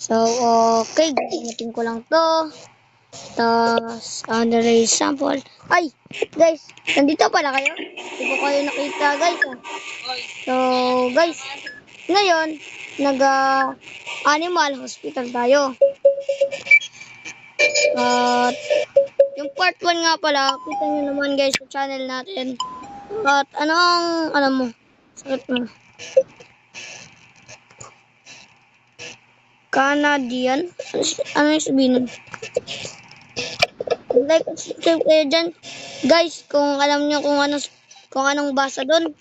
So, okay. Gamitin ko lang to. Tapos, under sample. Ay, guys, nandito pala kayo. Hindi ko kayo nakita, guys. So, guys, ngayon, animal hospital tayo. At, yung part 1 nga pala, kita nyo naman guys sa channel natin. At, ano mo? Sakit mo. Canadian? Ano yung sabihin nun? Like at subscribe kayo dyan. Guys, kung alam nyo kung anong basa doon.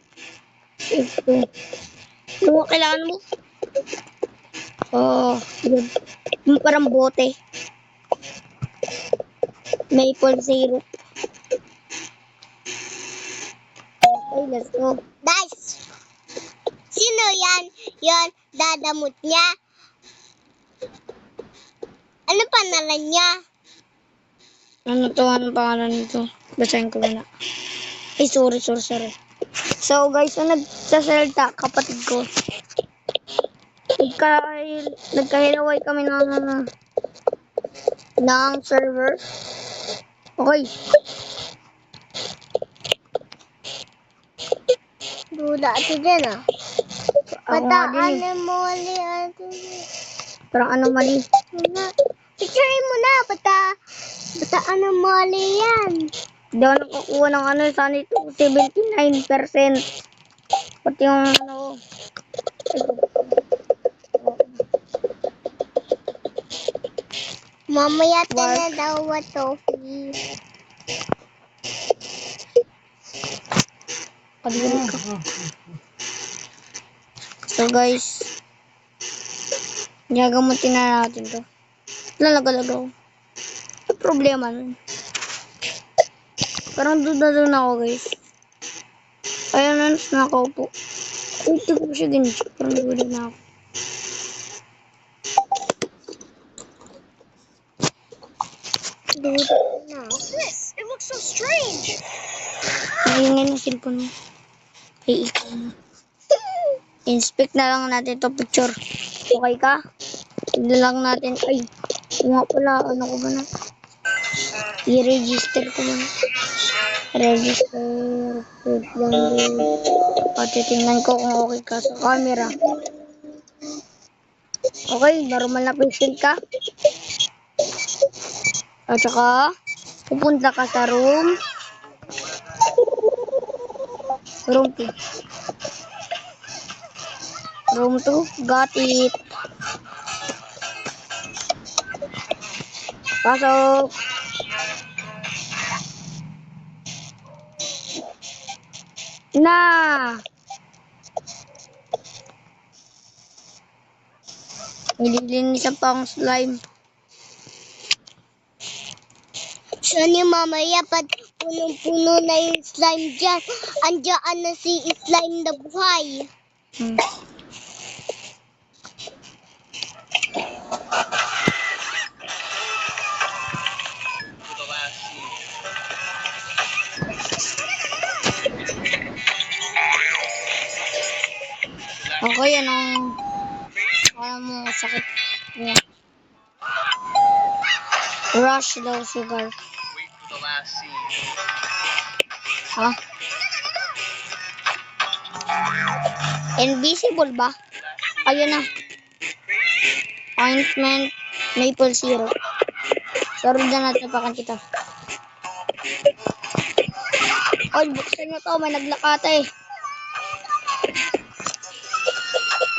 Kung kailangan mo. Yun. Yung parang bote. Maple syrup. Okay, let's go. Guys, sino yan? Yon, dadamot niya. Ano pangalan niya? Ano to? Anong pangalan nito? Basahin ko muna. Ay, sorry. So, guys, nagsasalita, kapatid ko. Nagkahilaway kami ng server. Okay. Duda ito dyan ah. Pataan na mo mali ito. Parang anomaly. Picturein mo na. Pataan na mali yan. Hindi ako nakakuha ng sana ito 79%. Pati yung Mamaya na daw ito. So guys, gagamutin na natin to. Lalagalaga ko. Problema nun. Parang duda doon ako guys. Ayun na, nakaupo. Hindi ko siya ganito. Parang duda na ako. Duda na. What's this? It looks so strange. Nahingin yung cellphone mo. Ay, ikaw na. Inspect na lang natin ito picture. Okay ka? Tignan lang natin. Ay, nga pala. Ano ko ba na? I-register ko ba na? Register. Pati tingnan ko kung okay ka sa camera. Okay, normal na pixel ka. At saka, pupunta ka sa room 2. Room 2, got it. Pasok. Na. Nililinisan pa ang slime. Saan yung mamaya pag punong-puno na yung slime dyan? Andiyan na si slime na buhay. Okay, anong mo sakit? Yeah. Rush daw sugar. Ha? Invisible ba? Ayun na. Ointment, maple syrup. Sorry na natin pakan kita. Oy, buksan nyo to. May naglakata eh.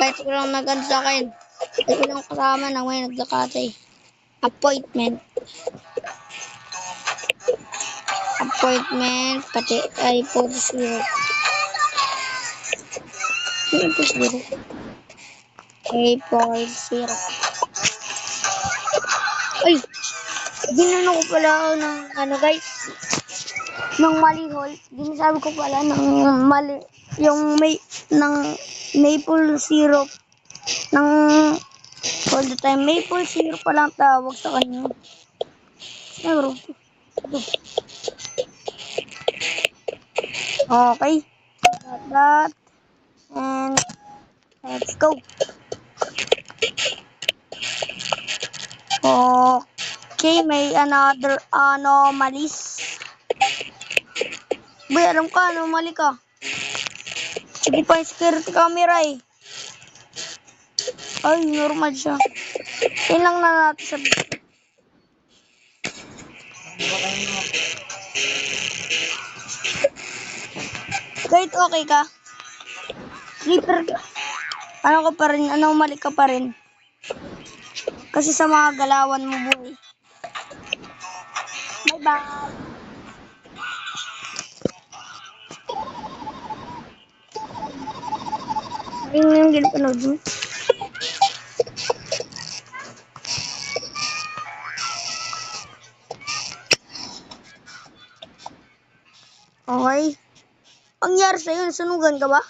Kahit ko lang nag-ano sa akin. Kahit ko lang kasama na may naglakata eh. Appointment, pati ay maple syrup. Maple syrup. Maple syrup. Ay! Ginano ko pala ng ano guys. Ng malihol. Ginasabi ko pala ng mali. Yung ng maple syrup. Ng all the time. Maple syrup pala ang tawag sa kanya. Pero, okay. Got that. And let's go. Okay, may another anomalies. Boy, alam ka, anomaly ka. Sige pa yung security camera eh. Ay, normal siya. Yun lang na natin sa Guys, okay ka? Sleeper ka. Ano ka pa rin? Anomaly ka pa rin. Kasi sa mga galawan mo, boy. Bye-bye. Ayun yung ginapanood mo. Okay. Ang nangyari sa'yo, nasunugan ka ba?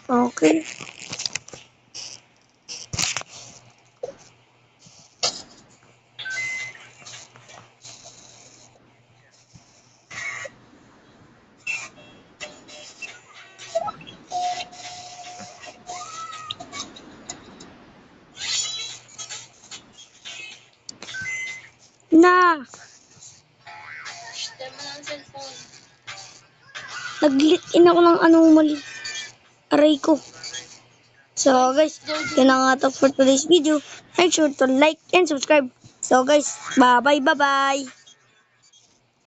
Okay. Na! Nag-in ako ng anomaly. Aray ko. So guys, yun ang ato for today's video. Make sure to like and subscribe. So guys, bye-bye.